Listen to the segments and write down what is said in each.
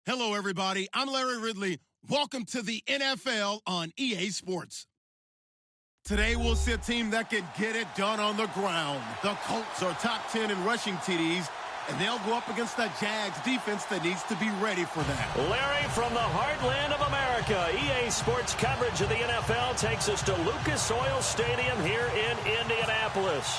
Hello, everybody. I'm Larry Ridley. Welcome to the NFL on EA Sports. Today, we'll see a team that can get it done on the ground. The Colts are top 10 in rushing TDs, and they'll go up against the Jags defense that needs to be ready for that. Larry, from the heartland of America, EA Sports coverage of the NFL takes us to Lucas Oil Stadium here in Indianapolis.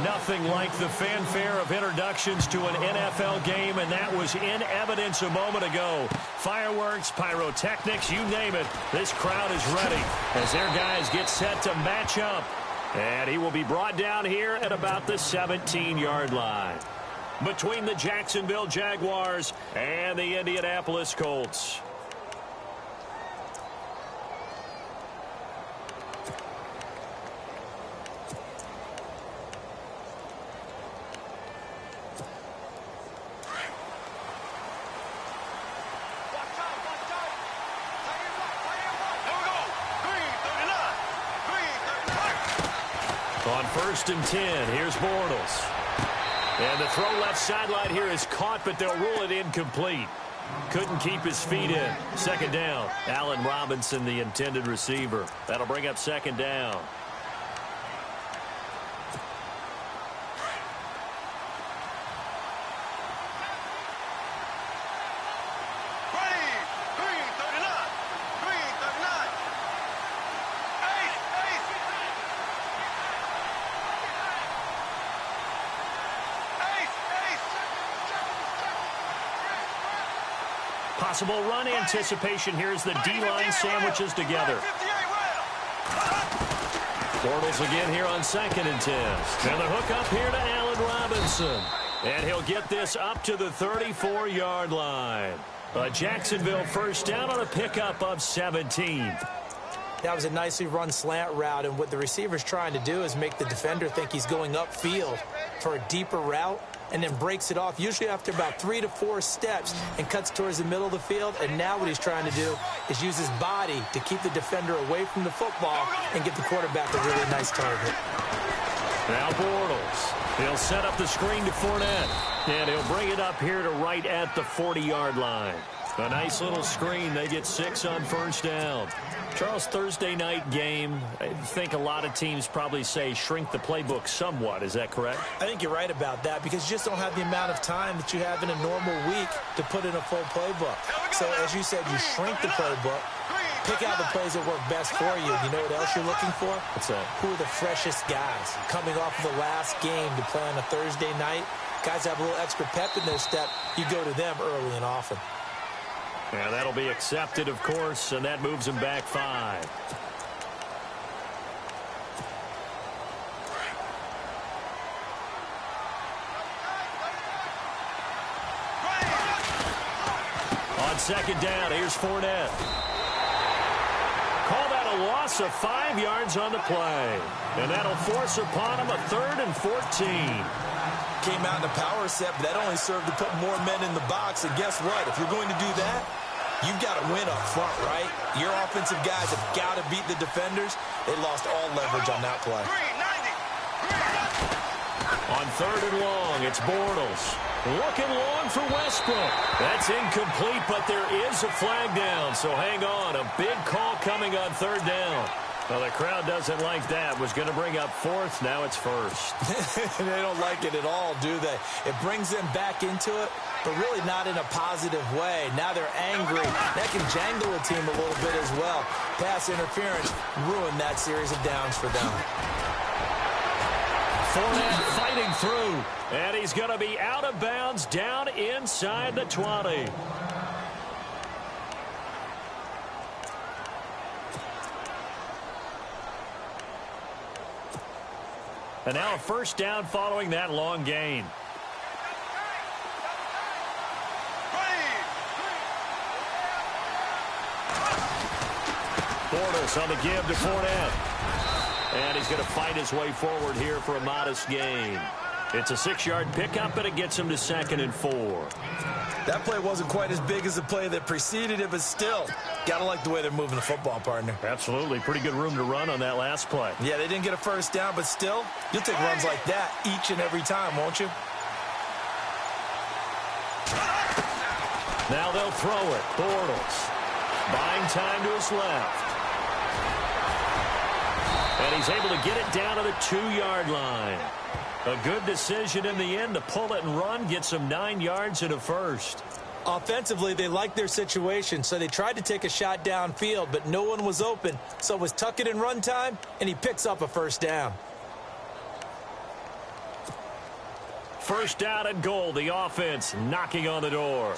Nothing like the fanfare of introductions to an NFL game, and that was in evidence a moment ago. Fireworks, pyrotechnics, you name it. This crowd is ready as their guys get set to match up. And he will be brought down here at about the 17-yard line. Between the Jacksonville Jaguars and the Indianapolis Colts. On 1st and 10, here's Bortles. And the throw left sideline here is caught, but they'll rule it incomplete. Couldn't keep his feet in. 2nd down. Allen Robinson, the intended receiver. That'll bring up 2nd down. Possible run anticipation here as the D-line sandwiches together. Bortles again here on 2nd and 10. And the hook up here to Allen Robinson. And he'll get this up to the 34-yard line. A Jacksonville first down on a pickup of 17. That was a nicely run slant route, and what the receiver's trying to do is make the defender think he's going upfield for a deeper route, and then breaks it off, usually after about 3 to 4 steps, and cuts towards the middle of the field. And now what he's trying to do is use his body to keep the defender away from the football and get the quarterback a really nice target. Now Bortles. He'll set up the screen to Fournette, and he'll bring it up here to right at the 40-yard line. A nice little screen. They get 6 on 1st down. Charles, Thursday night game, I think a lot of teams probably say shrink the playbook somewhat. Is that correct? I think you're right about that, because you just don't have the amount of time that you have in a normal week to put in a full playbook. So as you said, you shrink the playbook, pick out the plays that work best for you. You know what else you're looking for? What's that? Who are the freshest guys coming off of the last game to play on a Thursday night? Guys have a little extra pep in their step. You go to them early and often. And that'll be accepted, of course, and that moves him back 5. On 2nd down, here's Fournette. Call that a loss of 5 yards on the play. And that'll force upon him a 3rd and 14. Came out in a power set, but that only served to put more men in the box. And guess what? If you're going to do that, you've got to win up front, right? Your offensive guys have got to beat the defenders. They lost all leverage on that play. On 3rd and long, it's Bortles. Looking long for Westbrook. That's incomplete, but there is a flag down. So hang on. A big call coming on 3rd down. Well, the crowd doesn't like that. Was going to bring up 4th. Now it's 1st. They don't like it at all, do they? It brings them back into it, but really not in a positive way. Now they're angry. That can jangle a team a little bit as well. Pass interference ruined that series of downs for them. Fournette fighting through, and he's going to be out of bounds down inside the 20. And now a first down following that long gain. Bortles on the give to Fournette. And he's going to fight his way forward here for a modest gain. It's a 6-yard pickup, and it gets him to 2nd and 4. That play wasn't quite as big as the play that preceded it, but still, got to like the way they're moving the football, partner. Absolutely. Pretty good room to run on that last play. Yeah, they didn't get a first down, but still, you'll take runs like that each and every time, won't you? Now they'll throw it. Bortles buying time to his left. And he's able to get it down to the 2-yard line. A good decision in the end to pull it and run, get some 9 yards and a first. Offensively, they liked their situation, so they tried to take a shot downfield, but no one was open. So it was tuck it and run time, and he picks up a first down. First down and goal, the offense knocking on the door.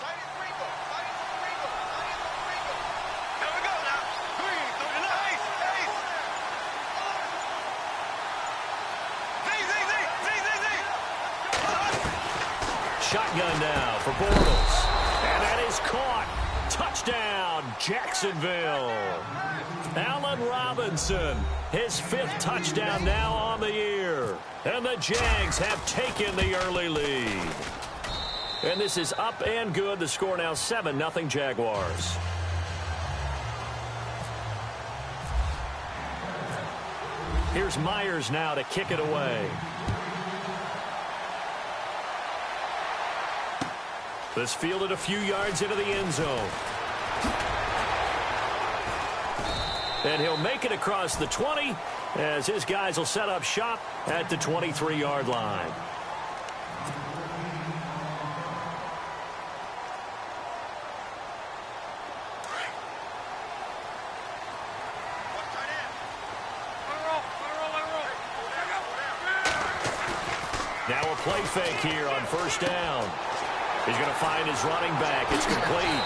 Shotgun now for Bortles. And that is caught. Touchdown, Jacksonville. Allen Robinson, his 5th touchdown now on the year. And the Jags have taken the early lead. And this is up and good. The score now 7-0 Jaguars. Here's Myers now to kick it away. This fielded a few yards into the end zone. And he'll make it across the 20 as his guys will set up shop at the 23-yard line. Now a play fake here on first down. He's going to find his running back. It's complete.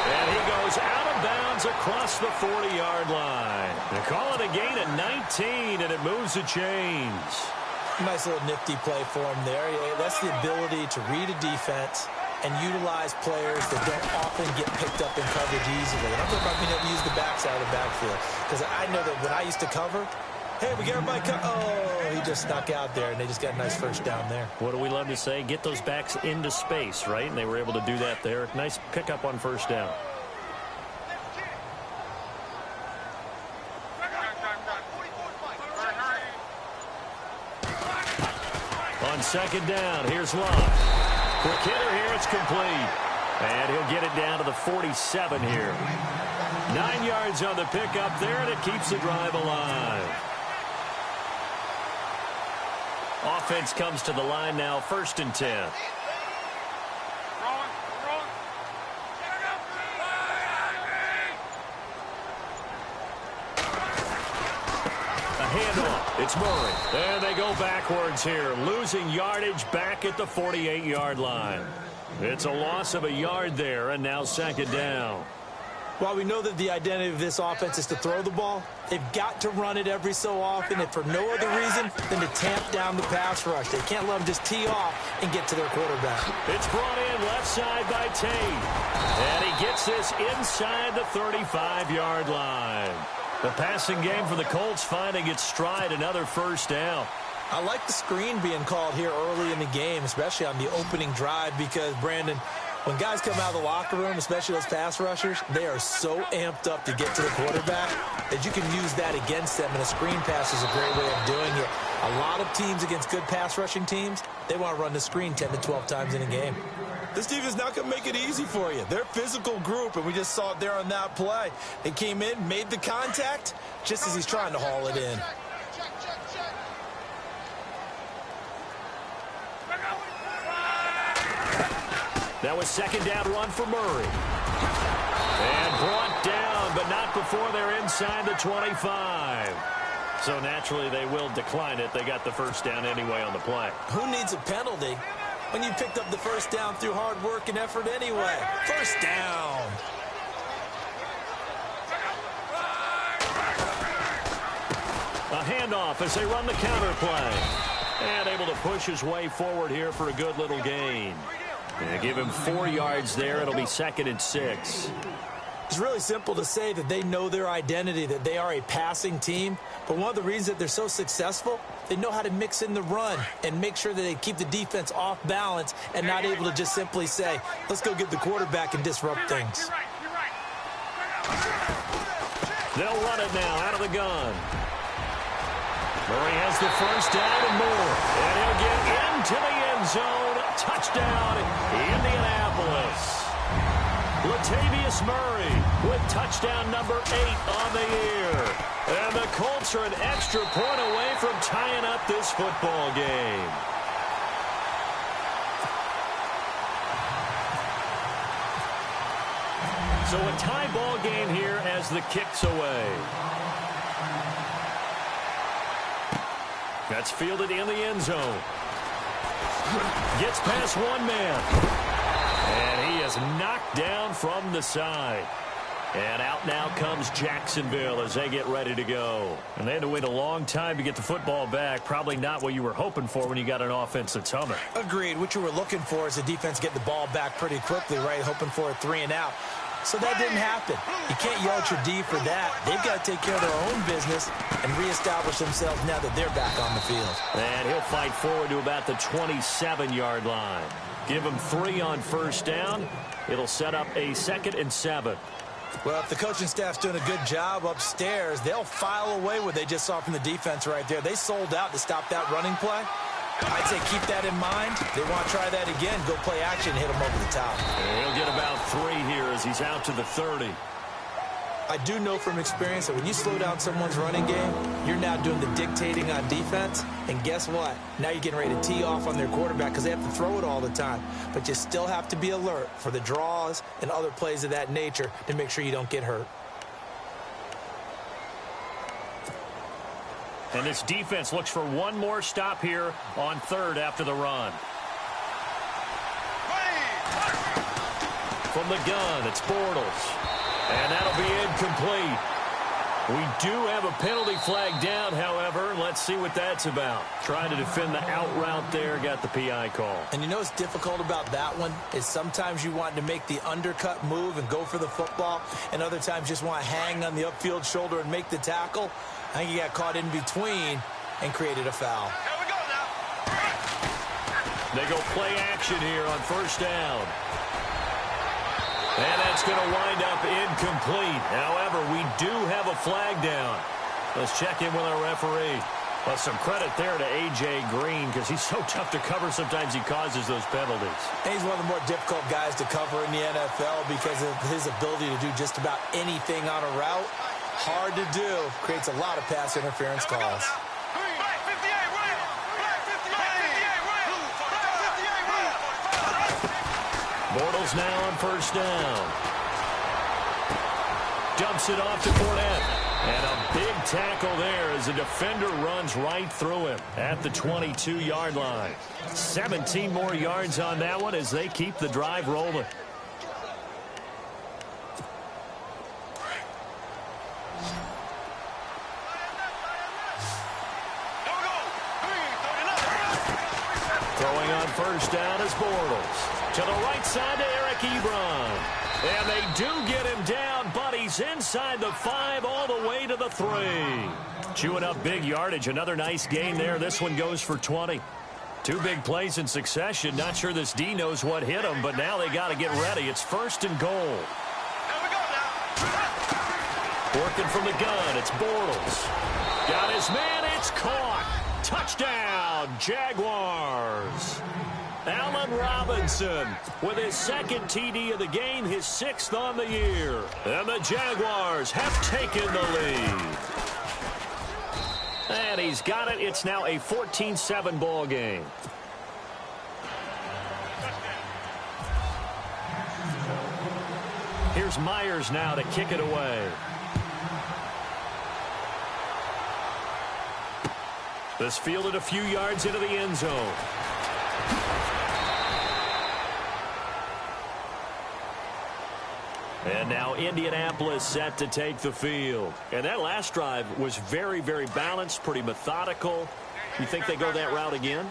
And he goes out of bounds across the 40-yard line. They call it a gain of 19, and it moves the chains. Nice little nifty play for him there. That's the ability to read a defense and utilize players that don't often get picked up in coverage easily. And I'm talking about being able to use the backside of the backfield. Because I know that when I used to cover, hey, we got everybody oh, he just snuck out there, and they just got a nice first down there. What do we love to say? Get those backs into space, right? And they were able to do that there. Nice pickup on first down. On second down, here's Love. Quick hitter here, it's complete. And he'll get it down to the 47 here. 9 yards on the pickup there, and it keeps the drive alive. Offense comes to the line now, 1st and 10. A handoff. It's Murray. And they go backwards here, losing yardage back at the 48-yard line. It's a loss of a yard there, and now 2nd down. While we know that the identity of this offense is to throw the ball, they've got to run it every so often, and for no other reason than to tamp down the pass rush. They can't let them just tee off and get to their quarterback. It's brought in left side by Tate. And he gets this inside the 35-yard line. The passing game for the Colts finding its stride, another first down. I like the screen being called here early in the game, especially on the opening drive, because, Brandon, when guys come out of the locker room, especially those pass rushers, they are so amped up to get to the quarterback that you can use that against them, and a screen pass is a great way of doing it. A lot of teams against good pass rushing teams, they want to run the screen 10 to 12 times in a game. This defense not going to make it easy for you. They're a physical group, and we just saw it there on that play. They came in, made the contact, just as he's trying to haul it in. That was 2nd down run for Murray. And brought down, but not before they're inside the 25. So naturally they will decline it. They got the first down anyway on the play. Who needs a penalty when you picked up the first down through hard work and effort anyway? First down. A handoff as they run the counter play. And able to push his way forward here for a good little gain. And give him 4 yards there. It'll be 2nd and 6. It's really simple to say that they know their identity, that they are a passing team. But one of the reasons that they're so successful, they know how to mix in the run and make sure that they keep the defense off balance and not able to just simply say, let's go get the quarterback and disrupt things. They'll run it now out of the gun. Murray has the first down and more. And he'll get into the end zone. Touchdown, Indianapolis. Latavius Murray with touchdown number 8 on the year. And the Colts are an extra point away from tying up this football game. So a tie ball game here as the kick's away. That's fielded in the end zone. Gets past one man. And he is knocked down from the side. And out now comes Jacksonville as they get ready to go. And they had to wait a long time to get the football back. Probably not what you were hoping for when you got an offense that's humming. Agreed. What you were looking for is the defense get the ball back pretty quickly, right? Hoping for a 3 and out. So that didn't happen. You can't yell at your D for that. They've got to take care of their own business and reestablish themselves now that they're back on the field. And he'll fight forward to about the 27-yard line. Give him 3 on first down. It'll set up a 2nd and 7. Well, if the coaching staff's doing a good job upstairs, they'll file away what they just saw from the defense right there. They sold out to stop that running play. I'd say keep that in mind. They want to try that again. Go play action and hit them over the top. And he'll get about 3 here as he's out to the 30. I do know from experience that when you slow down someone's running game, you're now doing the dictating on defense. And guess what? Now you're getting ready to tee off on their quarterback because they have to throw it all the time. But you still have to be alert for the draws and other plays of that nature to make sure you don't get hurt. And this defense looks for one more stop here on 3rd after the run. From the gun, it's Bortles. And that'll be incomplete. We do have a penalty flag down, however. Let's see what that's about. Trying to defend the out route there, got the PI call. And you know what's difficult about that one is sometimes you want to make the undercut move and go for the football, and other times just want to hang on the upfield shoulder and make the tackle. I think he got caught in between and created a foul. Here we go now. They go play action here on first down. And that's going to wind up incomplete. However, we do have a flag down. Let's check in with our referee. Well, some credit there to A.J. Green because he's so tough to cover. Sometimes he causes those penalties. And he's one of the more difficult guys to cover in the NFL because of his ability to do just about anything on a route. Hard to do. Creates a lot of pass interference calls. Bortles now on first down. Dumps it off to Fournette. And a big tackle there as the defender runs right through him at the 22-yard line. 17 more yards on that one as they keep the drive rolling. Throwing on first down is Bortles. To the right side to Eric Ebron. And they do get him down, but he's inside the 5 all the way to the 3. Chewing up big yardage. Another nice gain there. This one goes for 20. 2 big plays in succession. Not sure this D knows what hit him, but now they got to get ready. It's 1st and goal. Here we go now. Working from the gun, it's Bortles. Got his man, it's caught. Touchdown, Jaguars. Allen Robinson with his 2nd TD of the game, his 6th on the year. And the Jaguars have taken the lead. And he's got it. It's now a 14-7 ball game. Here's Myers now to kick it away. This fielded a few yards into the end zone. And now Indianapolis set to take the field. And that last drive was very, very balanced, pretty methodical. You think they go that route again?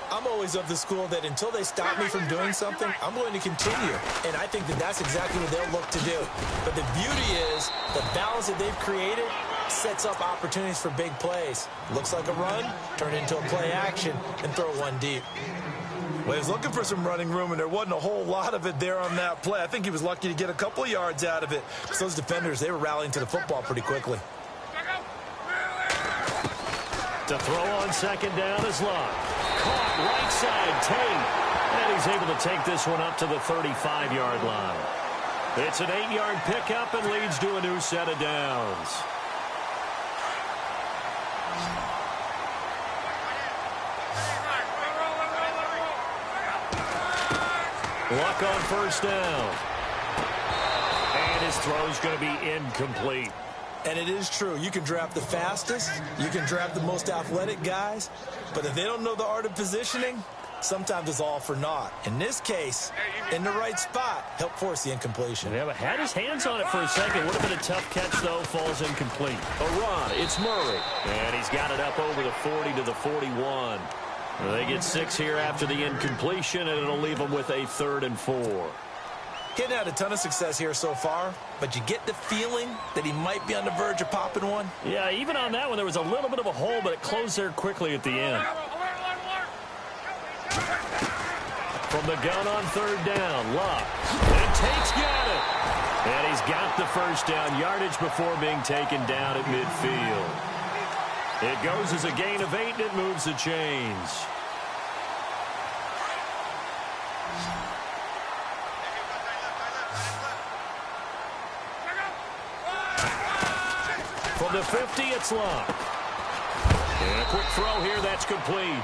I'm always of the school that until they stop me from doing something, I'm going to continue. And I think that that's exactly what they'll look to do. But the beauty is the balance that they've created sets up opportunities for big plays. Looks like a run, turn it into a play action, and throw one deep. Well, he was looking for some running room, and there wasn't a whole lot of it there on that play. I think he was lucky to get a couple of yards out of it. Because those defenders, they were rallying to the football pretty quickly. To throw on 2nd down is Luck. Caught right side, Tate. And he's able to take this one up to the 35-yard line. It's an 8-yard pickup and leads to a new set of downs. Luck on first down. And his throw's going to be incomplete. And it is true. You can draft the fastest. You can draft the most athletic guys. But if they don't know the art of positioning, sometimes it's all for naught. In this case, in the right spot, help force the incompletion. Yeah, but had his hands on it for a second. Would have been a tough catch, though. Falls incomplete. A run. It's Murray. And he's got it up over the 40 to the 41. They get 6 here after the incompletion, and it'll leave them with a 3rd and 4. He hadn't had a ton of success here so far, but you get the feeling that he might be on the verge of popping one. Yeah, even on that one, there was a little bit of a hole, but it closed there quickly at the end. From the gun on 3rd down, Luck. And Tate's got it. And he's got the first down yardage before being taken down at midfield. It goes as a gain of 8, and it moves the chains. From the 50, it's Luck. And a quick throw here, that's complete.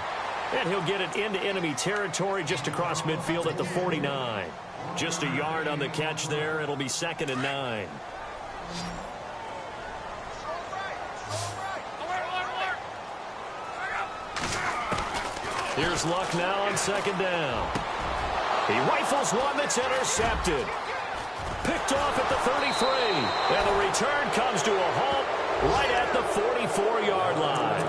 And he'll get it into enemy territory just across midfield at the 49. Just a yard on the catch there. It'll be 2nd and 9. Here's Luck now on 2nd down. He rifles one that's intercepted. Picked off at the 33. And the return comes to a halt right at the 44-yard line.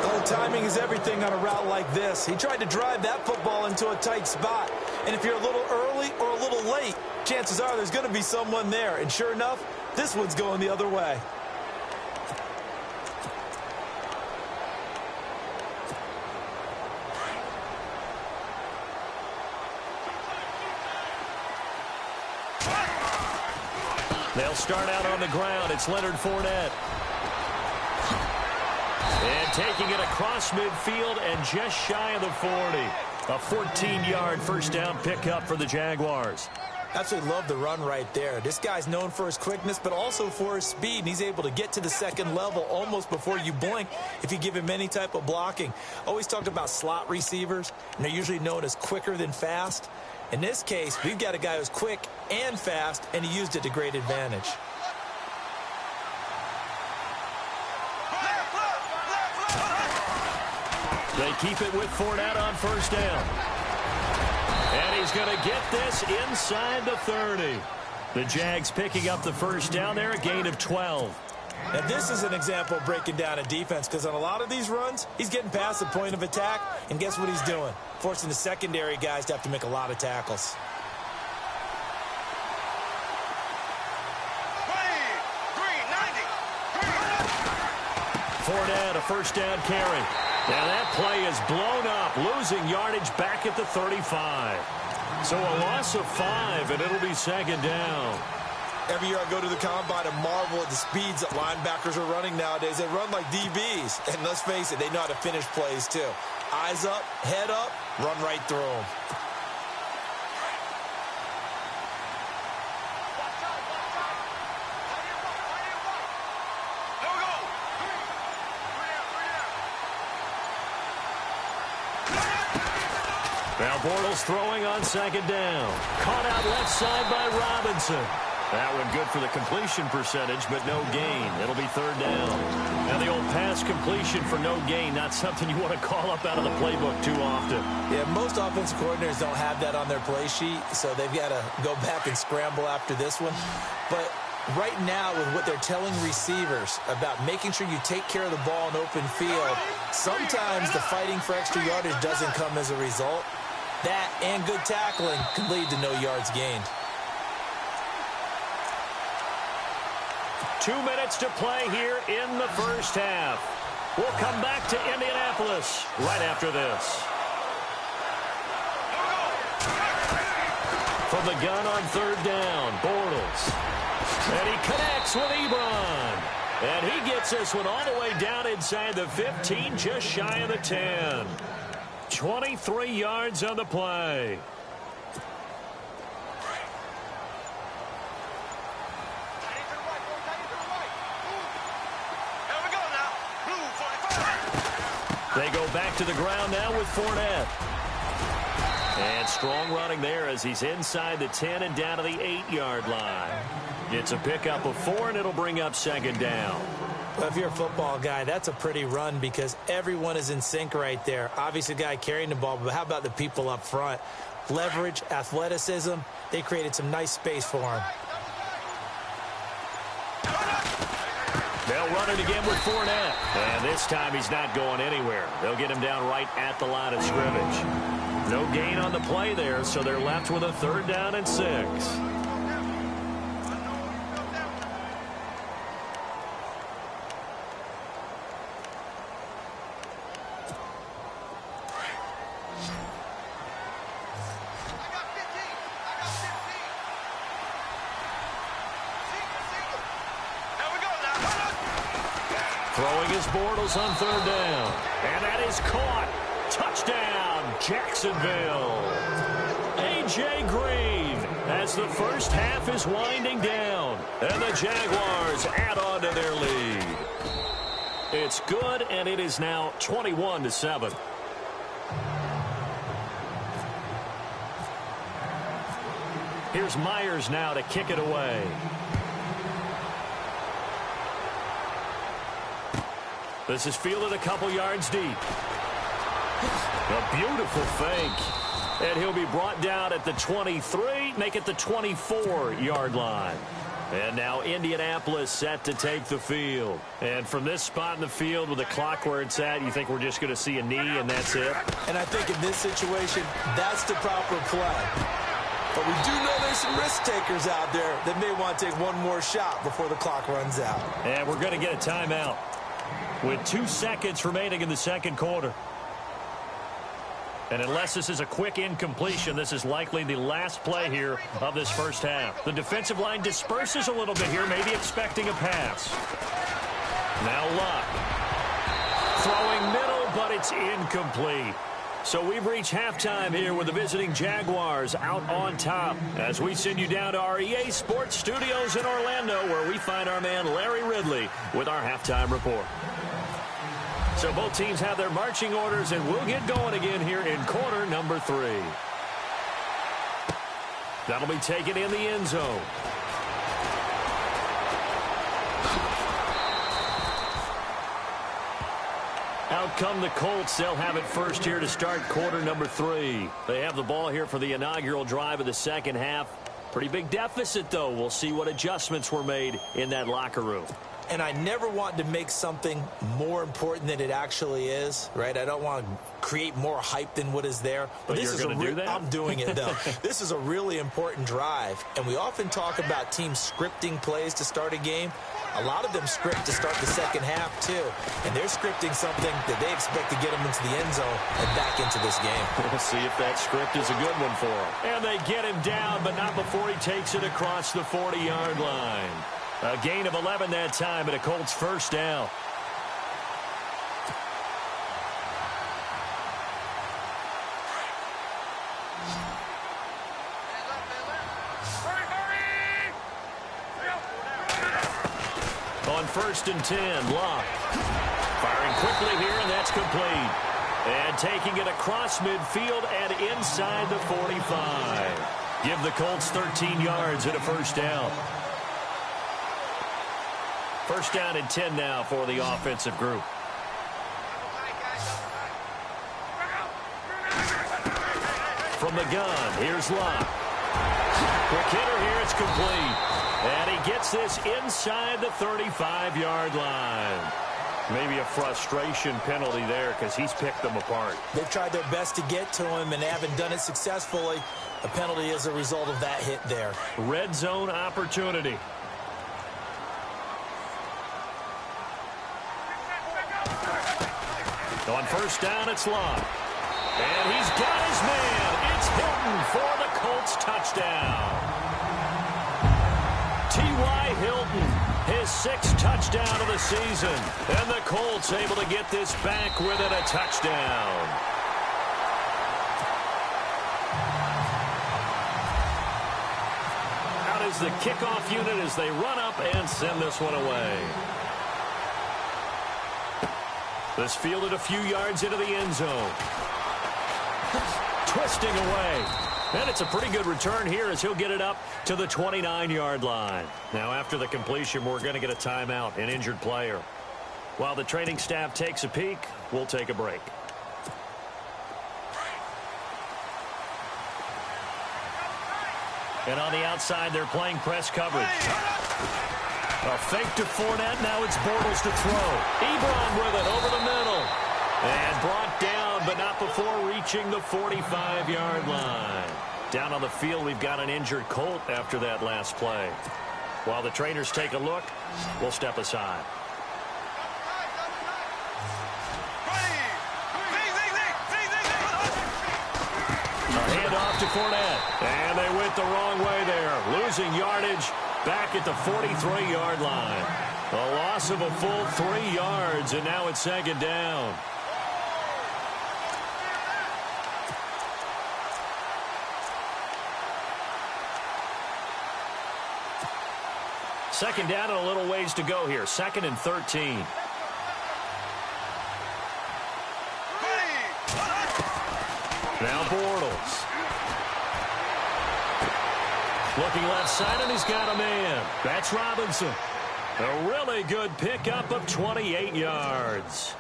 Oh, timing is everything on a route like this. He tried to drive that football into a tight spot. And if you're a little early or a little late, chances are there's going to be someone there. And sure enough, this one's going the other way. They'll start out on the ground. It's Leonard Fournette. And taking it across midfield and just shy of the 40. A 14-yard first down pickup for the Jaguars. Absolutely love the run right there. This guy's known for his quickness, but also for his speed. And he's able to get to the 2nd level almost before you blink if you give him any type of blocking. Always talked about slot receivers, and they're usually known as quicker than fast. In this case, we've got a guy who's quick and fast, and he used it to great advantage. They keep it with Fournette on first down. And he's going to get this inside the 30. The Jags picking up the first down there, a gain of 12. Now, this is an example of breaking down a defense, because on a lot of these runs, he's getting past the point of attack, and guess what he's doing? Forcing the secondary guys to have to make a lot of tackles. Fournette, a first down carry. Now that play is blown up, losing yardage back at the 35. So a loss of 5, and it'll be 2nd down. Every year I go to the combine and marvel at the speeds that linebackers are running nowadays. They run like DBs. And let's face it, they know how to finish plays too. Eyes up, head up, run right through them. Now Bortles throwing on 2nd down. Caught out left side by Robinson. That one good for the completion percentage, but no gain. It'll be 3rd down. Now the old pass completion for no gain, not something you want to call up out of the playbook too often. Yeah, most offensive coordinators don't have that on their play sheet, so they've got to go back and scramble after this one. But right now, with what they're telling receivers about making sure you take care of the ball in open field, sometimes the fighting for extra yardage doesn't come as a result. That and good tackling can lead to no yards gained. 2 minutes to play here in the first half. We'll come back to Indianapolis right after this. From the gun on 3rd down, Bortles. And he connects with Ebron. And he gets this one all the way down inside the 15, just shy of the 10. 23 yards on the play. They go back to the ground now with Fournette. And strong running there as he's inside the 10 and down to the 8-yard line. It's a pickup of 4, and it'll bring up second down. Well, if you're a football guy, that's a pretty run because everyone is in sync right there. Obviously, the guy carrying the ball, but how about the people up front? Leverage, athleticism, they created some nice space for him. They'll run it again with Fournette. And this time he's not going anywhere. They'll get him down right at the line of scrimmage. No gain on the play there, so they're left with a 3rd down and 6. Throwing his Bortles on 3rd down. And that is caught. Touchdown, Jacksonville. A.J. Green as the first half is winding down. And the Jaguars add on to their lead. It's good, and it is now 21-7. Here's Myers now to kick it away. This is fielded a couple yards deep. A beautiful fake. And he'll be brought down at the 23, make it the 24-yard line. And now Indianapolis set to take the field. And from this spot in the field with the clock where it's at, you think we're just going to see a knee and that's it? And I think in this situation, that's the proper play. But we do know there's some risk takers out there that may want to take one more shot before the clock runs out. And we're going to get a timeout with 2 seconds remaining in the second quarter. And unless this is a quick incompletion, this is likely the last play here of this first half. The defensive line disperses a little bit here, maybe expecting a pass. Now Luck. Throwing middle, but it's incomplete. So we've reached halftime here with the visiting Jaguars out on top as we send you down to our EA Sports Studios in Orlando where we find our man Larry Ridley with our halftime report. So both teams have their marching orders, and we'll get going again here in quarter number 3. That'll be taken in the end zone. Out come the Colts. They'll have it first here to start quarter number 3. They have the ball here for the inaugural drive of the second half. Pretty big deficit, though. We'll see what adjustments were made in that locker room. And I never want to make something more important than it actually is, right? I don't want to create more hype than what is there. But this you're going to do that? I'm doing it, though. This is a really important drive. And we often talk about teams scripting plays to start a game. A lot of them script to start the second half, too. And they're scripting something that they expect to get them into the end zone and back into this game. We'll see if that script is a good one for them. And they get him down, but not before he takes it across the 40-yard line. A gain of 11 that time, and a Colts first down. On 1st and 10, Locke. Firing quickly here, and that's complete. And taking it across midfield and inside the 45. Give the Colts 13 yards and a first down. First down and 10 now for the offensive group. From the gun, here's Locke. Quick hitter here, it's complete. And he gets this inside the 35-yard line. Maybe a frustration penalty there because he's picked them apart. They've tried their best to get to him and haven't done it successfully. A penalty is a result of that hit there. Red zone opportunity. On first down, it's Locke. And he's got his man. It's Hilton for the Colts touchdown. T.Y. Hilton, his 6th touchdown of the season. And the Colts able to get this back within a touchdown. Out is the kickoff unit as they run up and send this one away. This fielded a few yards into the end zone. Twisting away. And it's a pretty good return here as he'll get it up to the 29-yard line. Now, after the completion, we're going to get a timeout, an injured player. While the training staff takes a peek, we'll take a break. And on the outside, they're playing press coverage. A fake to Fournette. Now it's Bortles to throw. Ebron with it over the middle. And brought down, but not before reaching the 45-yard line. Down on the field, we've got an injured Colt after that last play. While the trainers take a look, we'll step aside. A handoff to Fournette. And they went the wrong way there. Losing yardage back at the 43-yard line. A loss of a full 3 yards, and now it's second down. Second down and a little ways to go here. 2nd and 13. Now Bortles. Looking left side, and he's got a man. That's Robinson. A really good pickup of 28 yards.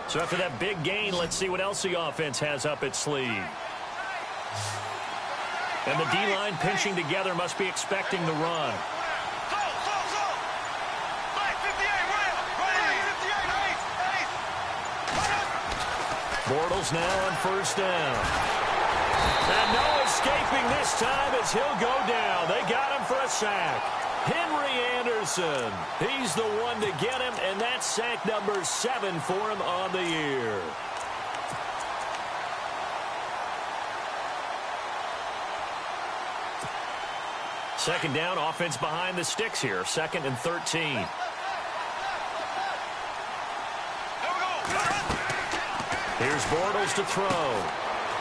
So after that big gain, let's see what else the offense has up its sleeve. And the D-line pinching together, must be expecting the run. Bortles now on first down. And no escaping this time as he'll go down. They got him for a sack. Henry Anderson. He's the one to get him, and that's sack number 7 for him on the year. Second down, offense behind the sticks here. 2nd and 13. Here's Bortles to throw.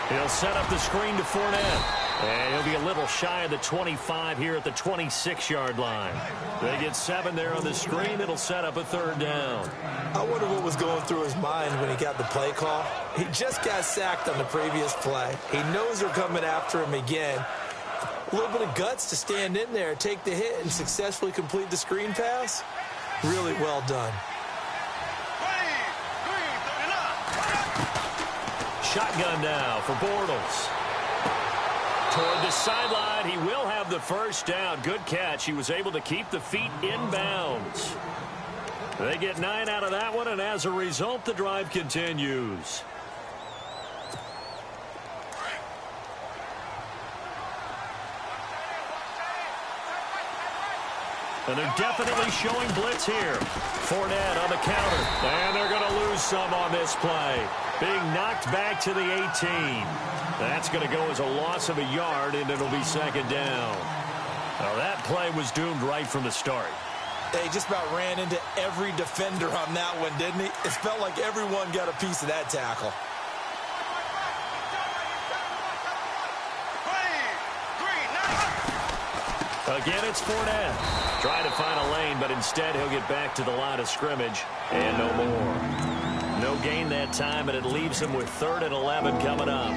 He'll set up the screen to Fournette. And he'll be a little shy of the 25 here at the 26-yard line. They get 7 there on the screen. It'll set up a 3rd down. I wonder what was going through his mind when he got the play call. He just got sacked on the previous play. He knows they're coming after him again. A little bit of guts to stand in there, take the hit, and successfully complete the screen pass. Really well done. Shotgun now for Bortles. Toward the sideline, he will have the first down. Good catch. He was able to keep the feet in bounds. They get 9 out of that one, and as a result, the drive continues. And they're definitely showing blitz here. Fournette on the counter. And they're going to lose some on this play. Being knocked back to the 18. That's going to go as a loss of a yard, and it'll be second down. Now, that play was doomed right from the start. They just about ran into every defender on that one, didn't he? It felt like everyone got a piece of that tackle. Again, it's Fournette. Trying to find a lane, but instead he'll get back to the line of scrimmage and no more. No gain that time, and it leaves him with 3rd and 11 coming up.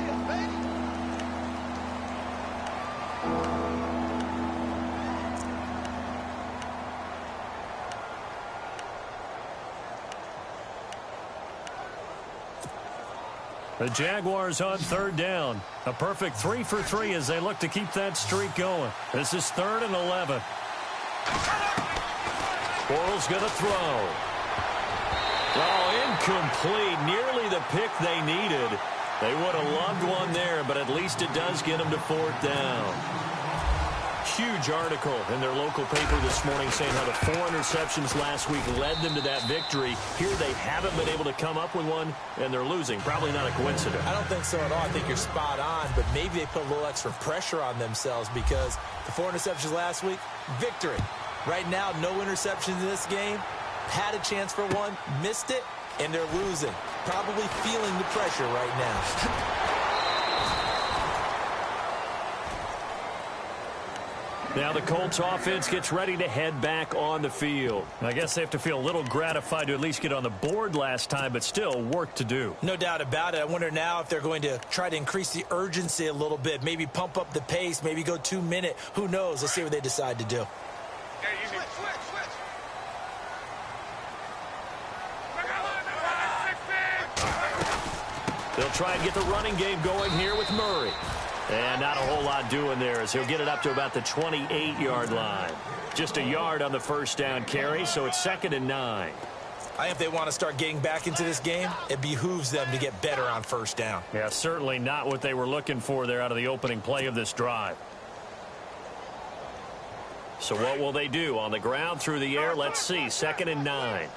The Jaguars on 3rd down. A perfect 3 for 3 as they look to keep that streak going. This is 3rd and 11. Bortles going to throw. Oh, incomplete. Nearly the pick they needed. They would have loved one there, but at least it does get them to 4th down. Huge article in their local paper this morning saying how the 4 interceptions last week led them to that victory. Here they haven't been able to come up with one, and they're losing. Probably not a coincidence. I don't think so at all. I think you're spot on, but maybe they put a little extra pressure on themselves because the 4 interceptions last week, victory. Right now, no interceptions in this game. Had a chance for one, missed it, and they're losing. Probably feeling the pressure right now. Now the Colts offense gets ready to head back on the field. I guess they have to feel a little gratified to at least get on the board last time, but still work to do. No doubt about it. I wonder now if they're going to try to increase the urgency a little bit, maybe pump up the pace, maybe go 2 minute. Who knows? Let's see what they decide to do. They'll try and get the running game going here with Murray. And not a whole lot doing there as he'll get it up to about the 28-yard line. Just a yard on the first down carry, so it's 2nd and 9. I think if they want to start getting back into this game, it behooves them to get better on first down. Yeah, certainly not what they were looking for there out of the opening play of this drive. So what will they do? On the ground, through the air, let's see. 2nd and 9.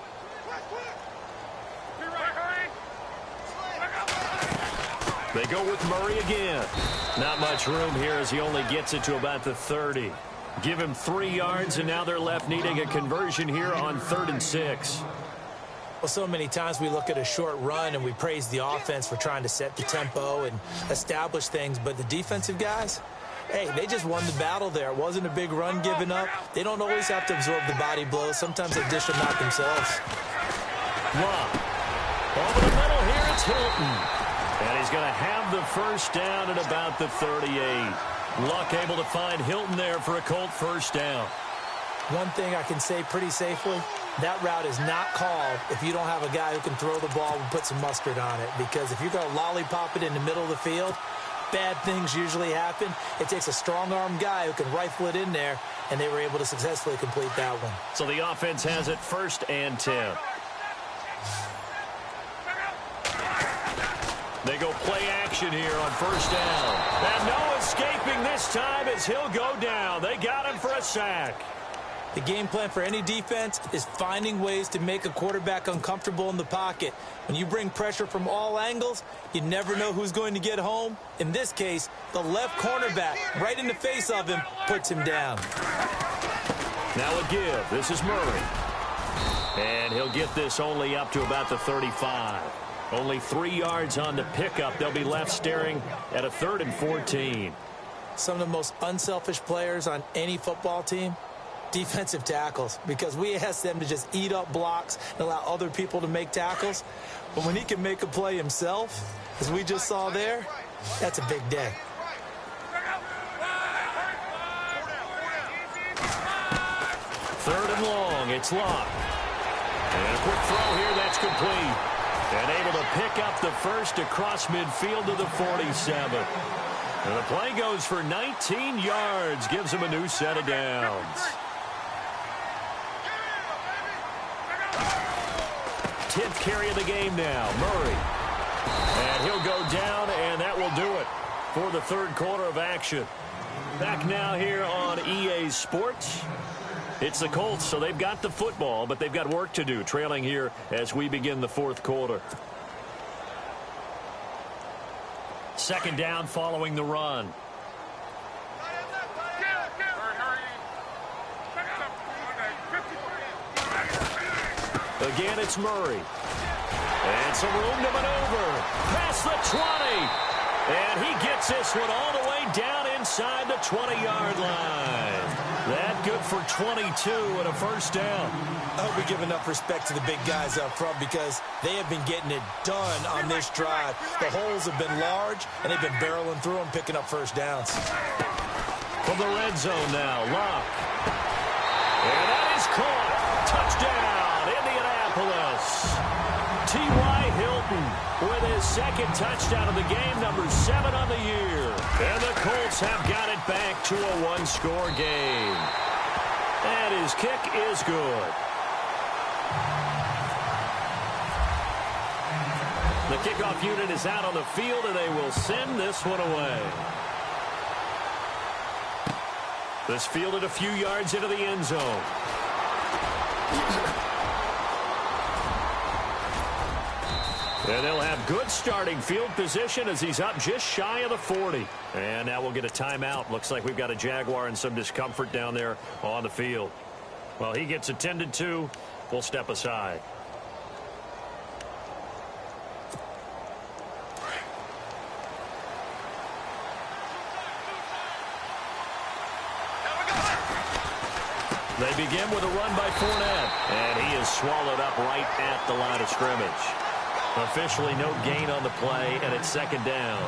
They go with Murray again. Not much room here as he only gets it to about the 30. Give him 3 yards, and now they're left needing a conversion here on 3rd and 6. Well, so many times we look at a short run and we praise the offense for trying to set the tempo and establish things, but the defensive guys, hey, they just won the battle there. It wasn't a big run given up. They don't always have to absorb the body blows. Sometimes they dish them out themselves. Lock. Over the middle here, it's Hilton. And he's going to have the first down at about the 38. Luck able to find Hilton there for a Colt first down. One thing I can say pretty safely, that route is not called if you don't have a guy who can throw the ball and put some mustard on it. Because if you're going to lollipop it in the middle of the field, bad things usually happen. It takes a strong-arm guy who can rifle it in there, and they were able to successfully complete that one. So the offense has it 1st and 10. They go play action here on first down. And no escaping this time as he'll go down. They got him for a sack. The game plan for any defense is finding ways to make a quarterback uncomfortable in the pocket. When you bring pressure from all angles, you never know who's going to get home. In this case, the left cornerback, right in the face of him, puts him down. Now a give. This is Murray. And he'll get this only up to about the 35. Only 3 yards on the pickup. They'll be left staring at a 3rd and 14. Some of the most unselfish players on any football team, defensive tackles, because we ask them to just eat up blocks and allow other people to make tackles. But when he can make a play himself, as we just saw there, that's a big day. Third and long. It's Locke. And a quick throw here. That's complete. And able to pick up the first across midfield to the 47. And the play goes for 19 yards. Gives him a new set of downs. 10th carry of the game now. Murray. And he'll go down, and that will do it for the 3rd quarter of action. Back now here on EA Sports. It's the Colts, so they've got the football, but they've got work to do, trailing here as we begin the 4th quarter. 2nd down following the run. Again, it's Murray. And some room to maneuver. Past the 20. And he gets this one all the way down inside the 20-yard line. That good for 22 and a first down. I hope we give enough respect to the big guys up front because they have been getting it done on this drive. The holes have been large, and they've been barreling through them, picking up first downs. From the red zone now, Locke. And that is caught. Touchdown, Indianapolis. T.Y. Hilton with his 2nd touchdown of the game, number 7 on the year. And the Colts have got it back to a 1-score game. And his kick is good. The kickoff unit is out on the field, and they will send this one away. This fielded a few yards into the end zone. And they'll have good starting field position as he's up just shy of the 40. And now we'll get a timeout. Looks like we've got a Jaguar and some discomfort down there on the field. Well, he gets attended to. We'll step aside. They begin with a run by Fournette, and he is swallowed up right at the line of scrimmage. Officially no gain on the play, and it's second down.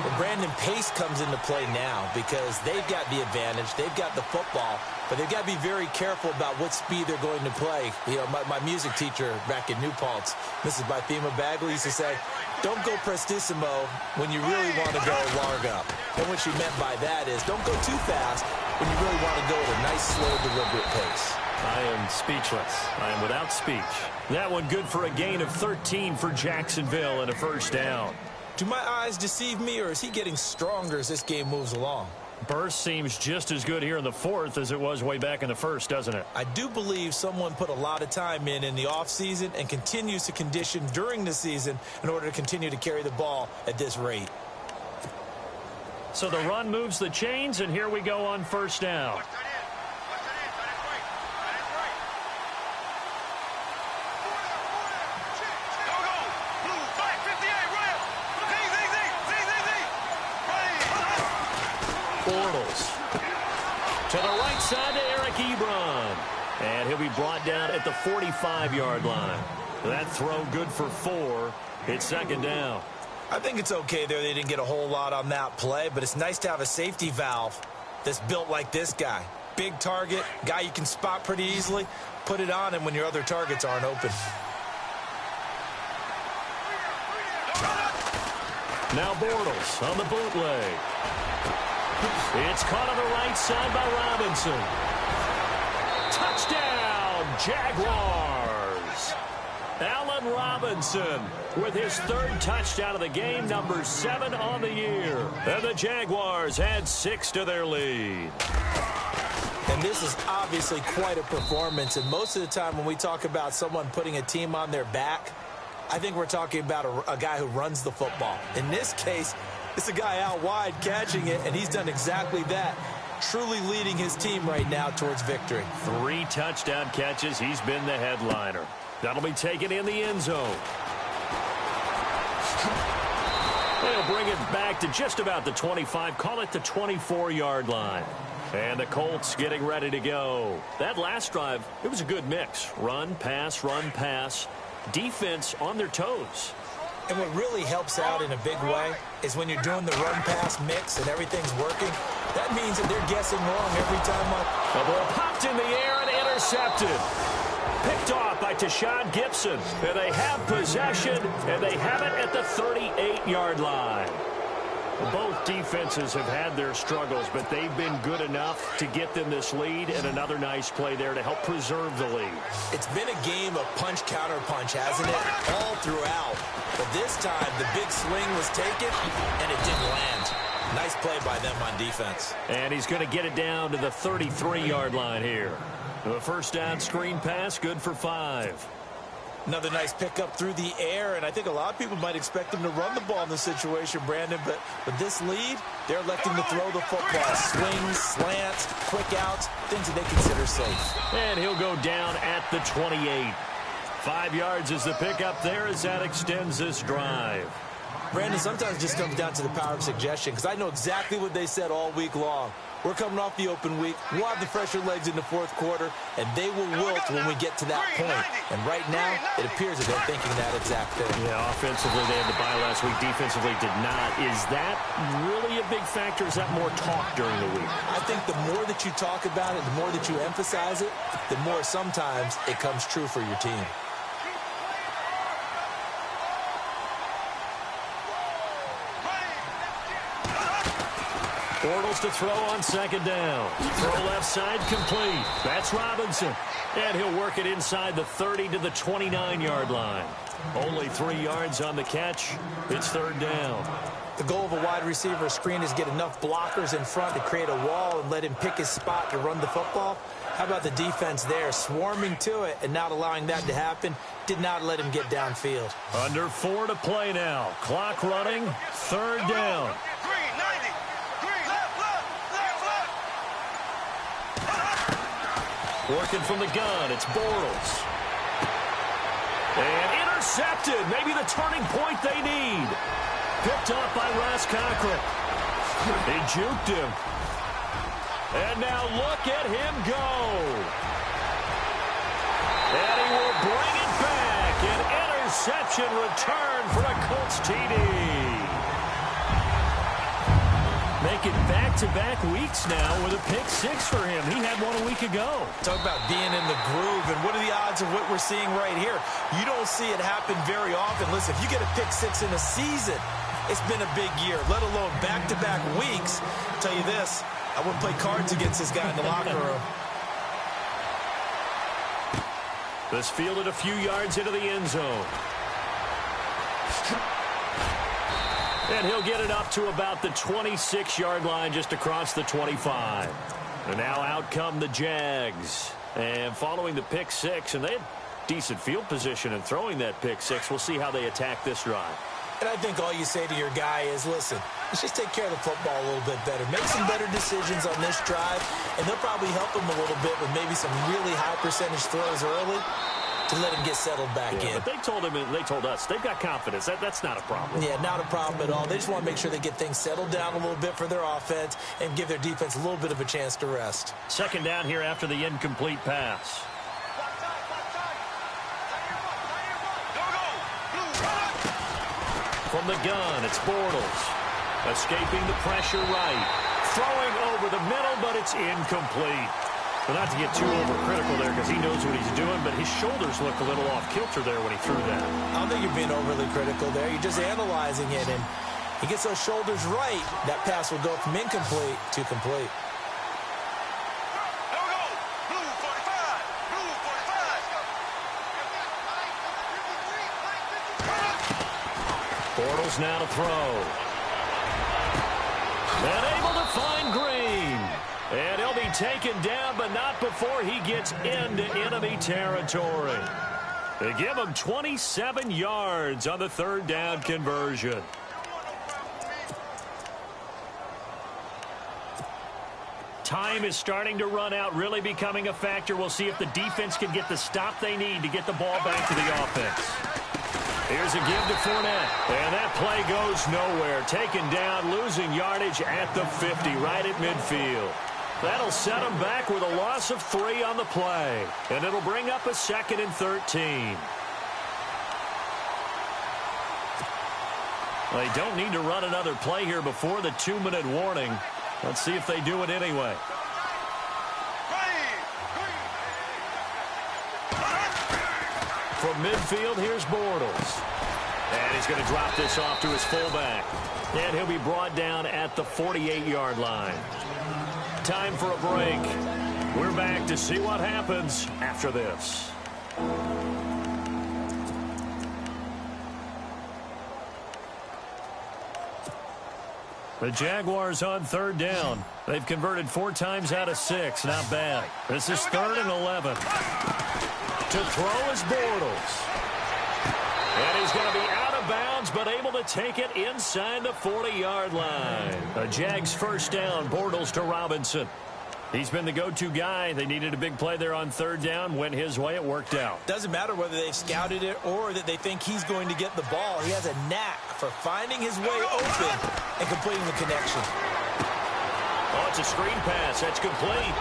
Well, Brandon, pace comes into play now because they've got the advantage. They've got the football, but they've got to be very careful about what speed they're going to play. You know, my music teacher back in New Paltz, Mrs. Bythema Bagley, used to say, don't go prestissimo when you really want to go largo. And what she meant by that is don't go too fast when you really want to go at a nice, slow, deliberate pace. I am speechless. I am without speech. That one good for a gain of 13 for Jacksonville and a first down. Do my eyes deceive me, or is he getting stronger as this game moves along? Burst seems just as good here in the fourth as it was way back in the first, doesn't it? I do believe someone put a lot of time in the offseason and continues to condition during the season in order to continue to carry the ball at this rate. So the run moves the chains, and here we go on first down. Bortles to the right side to Eric Ebron. And he'll be brought down at the 45-yard line. That throw good for 4. It's second down. I think it's okay there. They didn't get a whole lot on that play, but it's nice to have a safety valve that's built like this guy. Big target, guy you can spot pretty easily. Put it on him when your other targets aren't open. Now Bortles on the bootleg. It's caught on the right side by Robinson. Touchdown, Jaguars. Allen Robinson with his third touchdown of the game, number 7 on the year. And the Jaguars add 6 to their lead. And this is obviously quite a performance. And most of the time when we talk about someone putting a team on their back, I think we're talking about a guy who runs the football. In this case, it's a guy out wide catching it, and he's done exactly that, truly leading his team right now towards victory. 3 touchdown catches. He's been the headliner. That'll be taken in the end zone. They'll bring it back to just about the 25, call it the 24-yard line. And the Colts getting ready to go. That last drive, it was a good mix. Run, pass, defense on their toes. And what really helps out in a big way is when you're doing the run-pass mix and everything's working, that means that they're guessing wrong every time up. The ball popped in the air and intercepted. Picked off by Tashawn Gibson. And they have possession, and they have it at the 38-yard line. Both defenses have had their struggles, but they've been good enough to get them this lead, and another nice play there to help preserve the lead. It's been a game of punch-counter-punch, hasn't it? All throughout. But this time, the big swing was taken, and it didn't land. Nice play by them on defense. And he's going to get it down to the 33-yard line here. The first down screen pass, good for 5. Another nice pickup through the air, and I think a lot of people might expect him to run the ball in this situation, Brandon, but with this lead, they're electing to throw the football. Swings, slants, quick outs, things that they consider safe. And he'll go down at the 28. 5 yards is the pickup there as that extends this drive. Brandon, sometimes it just comes down to the power of suggestion, because I know exactly what they said all week long. We're coming off the open week. We'll have the fresher legs in the fourth quarter, and they will wilt when we get to that point. And right now, it appears that they're thinking that exact thing. Yeah, offensively, they had the bye last week. Defensively, did not. Is that really a big factor? Is that more talk during the week? I think the more that you talk about it, the more that you emphasize it, the more sometimes it comes true for your team. Bortles to throw on second down. Throw left side complete. That's Robinson. And he'll work it inside the 30 to the 29-yard line. Only 3 yards on the catch. It's third down. The goal of a wide receiver screen is get enough blockers in front to create a wall and let him pick his spot to run the football. How about the defense there, swarming to it and not allowing that to happen? Did not let him get downfield. Under 4 to play now. Clock running. Third down. Working from the gun, it's Bortles. And intercepted. Maybe the turning point they need. Picked off by Ross Cochran. They juked him. And now look at him go. And he will bring it back. An interception return for a Colts TD. Making back-to-back weeks now with a pick six for him. He had one a week ago. Talk about being in the groove, and what are the odds of what we're seeing right here? You don't see it happen very often. Listen, if you get a pick six in a season, it's been a big year, let alone back-to-back weeks. I'll tell you this, I wouldn't play cards against this guy in the locker room. This fielded a few yards into the end zone. And he'll get it up to about the 26-yard line just across the 25. And now out come the Jags. And following the pick six, and they had decent field position in throwing that pick six. We'll see how they attack this drive. And I think all you say to your guy is, listen, let's just take care of the football a little bit better. Make some better decisions on this drive, and they'll probably help him a little bit with maybe some really high percentage throws early to let him get settled back in. But they told him, and they told us, they've got confidence. That's not a problem. Yeah, not a problem at all. They just want to make sure they get things settled down a little bit for their offense and give their defense a little bit of a chance to rest. Second down here after the incomplete pass. From the gun, it's Bortles. Escaping the pressure right. Throwing over the middle, but it's incomplete. But not to get too overcritical there because he knows what he's doing, but his shoulders look a little off kilter there when he threw that. I don't think you're being overly critical there. You're just analyzing it, and he gets those shoulders right. That pass will go from incomplete to complete. Bortles now to throw. And able to find Green. And he'll be taken down, but not before he gets into enemy territory. They give him 27 yards on the third down conversion. Time is starting to run out, really becoming a factor. We'll see if the defense can get the stop they need to get the ball back to the offense. Here's a give to Fournette. And that play goes nowhere. Taken down, losing yardage at the 50, right at midfield. That'll set them back with a loss of 3 on the play. And it'll bring up a 2nd and 13. They don't need to run another play here before the 2-minute warning. Let's see if they do it anyway. From midfield, here's Bortles. And he's going to drop this off to his fullback. And he'll be brought down at the 48-yard line. Time for a break. We're back to see what happens after this. The Jaguars on third down. They've converted 4 times out of 6. Not bad. This is 3rd and 11. To throw is Bortles. And he's going to be out of bounds, but able to take it inside the 40-yard line. The Jags first down, Bortles to Robinson. He's been the go-to guy. They needed a big play there on third down. Went his way. It worked out. Doesn't matter whether they've scouted it or that they think he's going to get the ball. He has a knack for finding his way open and completing the connection. Oh, it's a screen pass. That's complete.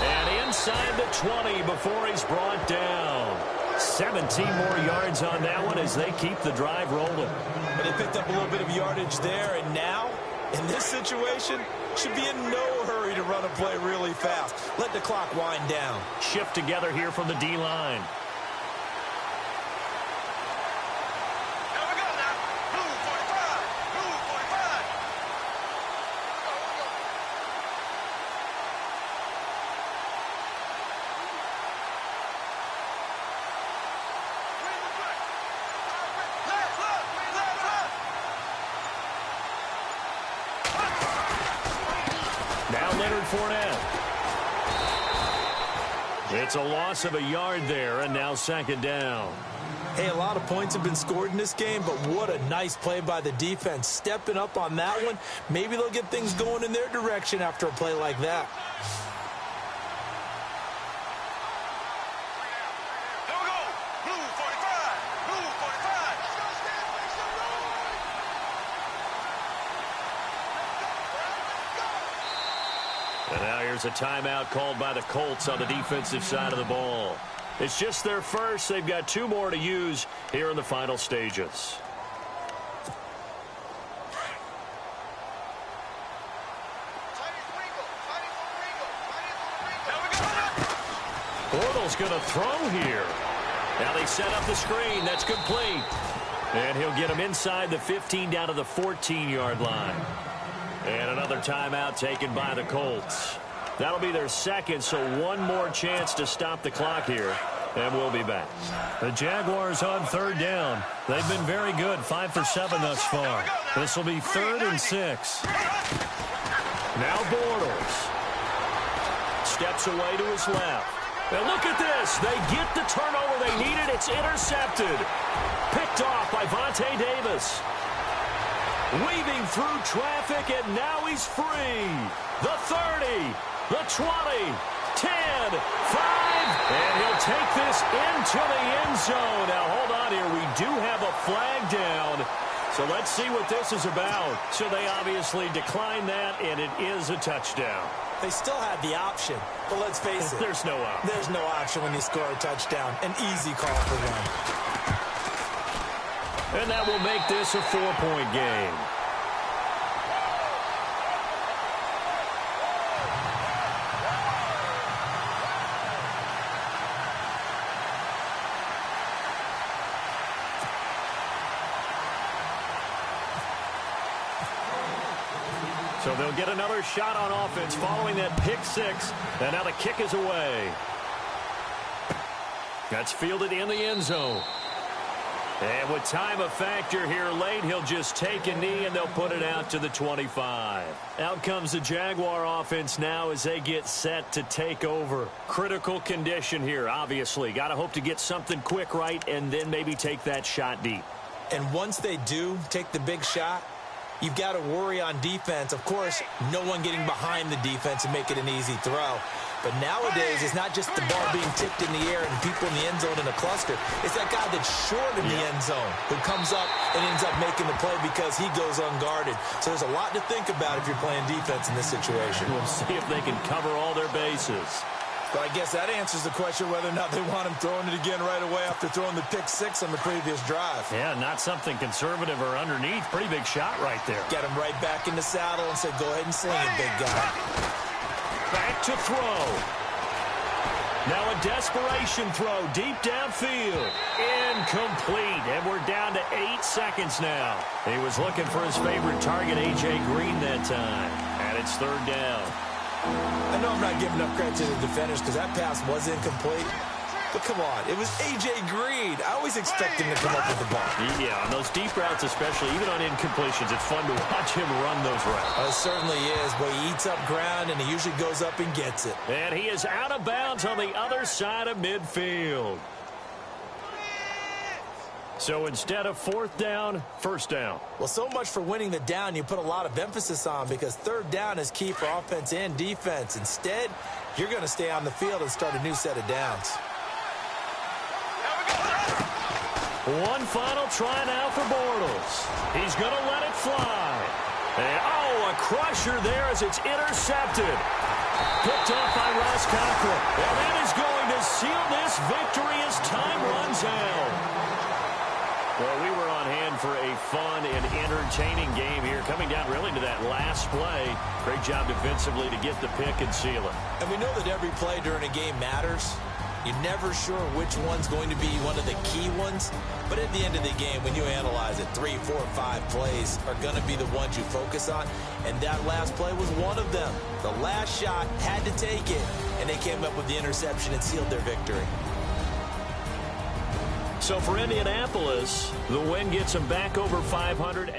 And inside the 20 before he's brought down. 17 more yards on that one as they keep the drive rolling. But they picked up a little bit of yardage there, and now, in this situation, should be in no hurry to run a play really fast. Let the clock wind down. Shift together here from the D-line. Fournette. It's a loss of a yard there, and now 2nd down. Hey, a lot of points have been scored in this game, but what a nice play by the defense. Stepping up on that one. Maybe they'll get things going in their direction after a play like that. And now here's a timeout called by the Colts on the defensive side of the ball. It's just their first. They've got 2 more to use here in the final stages. Bortles going to throw here. Now they set up the screen. That's complete. And he'll get him inside the 15 down to the 14-yard line. And another timeout taken by the Colts. That'll be their second, so 1 more chance to stop the clock here. And we'll be back. The Jaguars on 3rd down. They've been very good, 5 for 7 thus far. This will be 3rd and 6. Now Bortles steps away to his left. Now look at this. They get the turnover they needed. It's intercepted. Picked off by Vontae Davis. Weaving through traffic, and now he's free. The 30, the 20, 10, 5, and he'll take this into the end zone. Now hold on here. We do have a flag down. So let's see what this is about. So they obviously declined that, and it is a touchdown. They still had the option, but let's face it. There's no option. There's no option when you score a touchdown. An easy call for them. And that will make this a 4-point game. So they'll get another shot on offense following that pick 6. And now the kick is away. That's fielded in the end zone. And with time a factor here late, he'll just take a knee and they'll put it out to the 25. Out comes the Jaguar offense now as they get set to take over. Critical condition here, obviously. Got to hope to get something quick right and then maybe take that shot deep. And once they do take the big shot, you've got to worry on defense. Of course, no one getting behind the defense and make it an easy throw. But nowadays, it's not just the ball being tipped in the air and people in the end zone in a cluster. It's that guy that's short in the end zone who comes up and ends up making the play because he goes unguarded. So there's a lot to think about if you're playing defense in this situation. We'll see if they can cover all their bases. But I guess that answers the question whether or not they want him throwing it again right away after throwing the pick 6 on the previous drive. Yeah, not something conservative or underneath. Pretty big shot right there. Get him right back in the saddle and say, go ahead and sing it, big guy. Back to throw. Now a desperation throw deep downfield. Incomplete. And we're down to 8 seconds now. He was looking for his favorite target, A.J. Green, that time. And it's 3rd down. I know I'm not giving up credit to the defenders because that pass was incomplete. But come on, it was A.J. Green. I always expect him to come up with the ball. Yeah, on those deep routes especially, even on incompletions, it's fun to watch him run those routes. It certainly is, but he eats up ground and he usually goes up and gets it. And he is out of bounds on the other side of midfield. So instead of 4th down, 1st down. Well, so much for winning the down you put a lot of emphasis on because 3rd down is key for offense and defense. Instead, you're going to stay on the field and start a new set of downs. One final try now for Bortles. He's going to let it fly. And, a crusher there as it's intercepted. Picked off by Ross Cochran. And that is going to seal this victory as time runs out. Well, we were on hand for a fun and entertaining game here, coming down really to that last play. Great job defensively to get the pick and seal it. And we know that every play during a game matters. You're never sure which one's going to be one of the key ones. But at the end of the game, when you analyze it, 3, 4, 5 plays are going to be the ones you focus on. And that last play was one of them. The last shot had to take it, and they came up with the interception and sealed their victory. So for Indianapolis, the win gets them back over 500.